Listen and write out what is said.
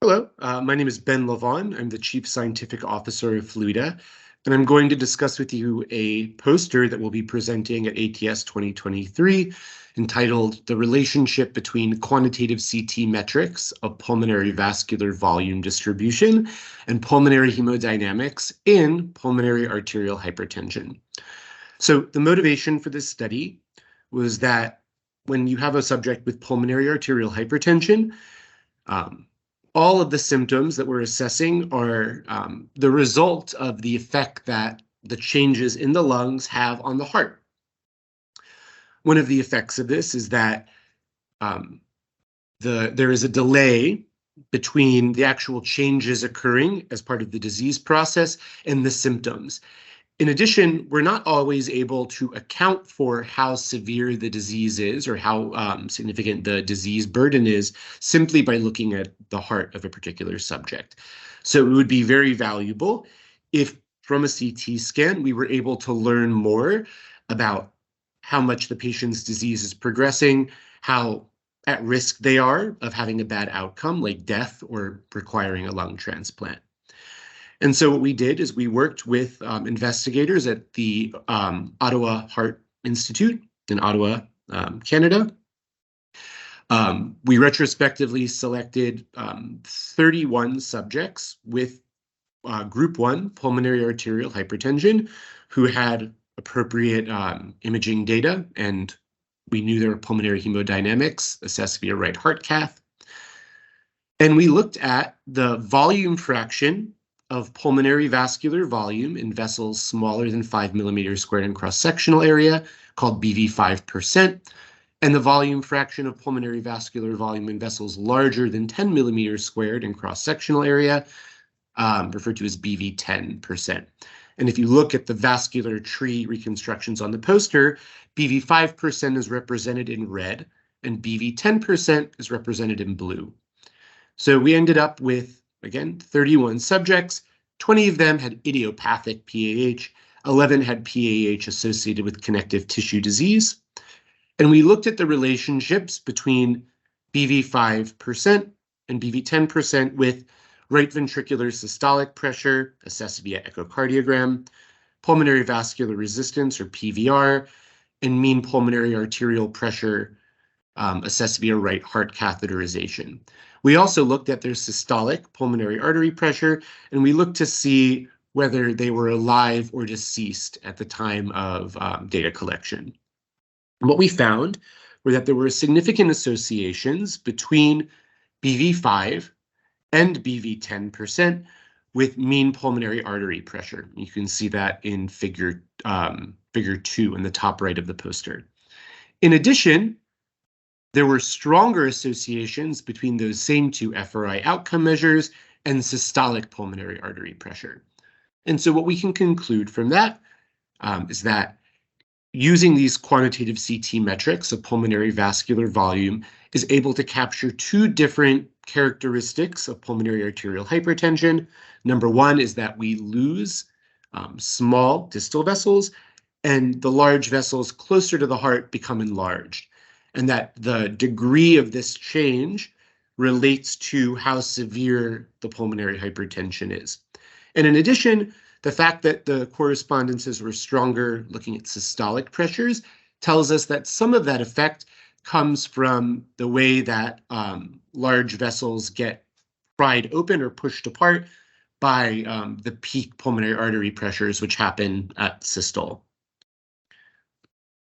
Hello, my name is Ben Lavon. I'm the Chief Scientific Officer of Fluidda, and I'm going to discuss with you a poster that we'll be presenting at ATS 2023 entitled The Relationship Between Quantitative CT Metrics of Pulmonary Vascular Volume Distribution and Pulmonary Hemodynamics in Pulmonary Arterial Hypertension. So the motivation for this study was that when you have a subject with pulmonary arterial hypertension, all of the symptoms that we're assessing are the result of the effect that the changes in the lungs have on the heart. One of the effects of this is that there is a delay between the actual changes occurring as part of the disease process and the symptoms. In addition, we're not always able to account for how severe the disease is or how significant the disease burden is simply by looking at the heart of a particular subject. So it would be very valuable if from a CT scan, we were able to learn more about how much the patient's disease is progressing, how at risk they are of having a bad outcome like death or requiring a lung transplant. And so what we did is we worked with investigators at the Ottawa Heart Institute in Ottawa, Canada. We retrospectively selected 31 subjects with group 1 pulmonary arterial hypertension who had appropriate imaging data, and we knew their pulmonary hemodynamics assessed via right heart cath. And we looked at the volume fraction of pulmonary vascular volume in vessels smaller than 5 millimeters squared in cross-sectional area, called BV5%, and the volume fraction of pulmonary vascular volume in vessels larger than 10 millimeters squared in cross-sectional area, referred to as BV10%. And if you look at the vascular tree reconstructions on the poster, BV5% is represented in red, and BV10% is represented in blue. So we ended up with, again, 31 subjects. 20 of them had idiopathic PAH. 11 had PAH associated with connective tissue disease. And we looked at the relationships between BV5% and BV10% with right ventricular systolic pressure assessed via echocardiogram, pulmonary vascular resistance or PVR, and mean pulmonary arterial pressure assessed via right heart catheterization. We also looked at their systolic pulmonary artery pressure, and we looked to see whether they were alive or deceased at the time of data collection. And what we found were that there were significant associations between BV5 and BV10% with mean pulmonary artery pressure. You can see that in figure 2 in the top right of the poster. In addition, there were stronger associations between those same two FRI outcome measures and systolic pulmonary artery pressure. And so what we can conclude from that is that using these quantitative CT metrics of pulmonary vascular volume is able to capture two different characteristics of pulmonary arterial hypertension. Number one is that we lose small distal vessels, and the large vessels closer to the heart become enlarged, and that the degree of this change relates to how severe the pulmonary hypertension is. And in addition, the fact that the correspondences were stronger looking at systolic pressures tells us that some of that effect comes from the way that large vessels get pried open or pushed apart by the peak pulmonary artery pressures, which happen at systole.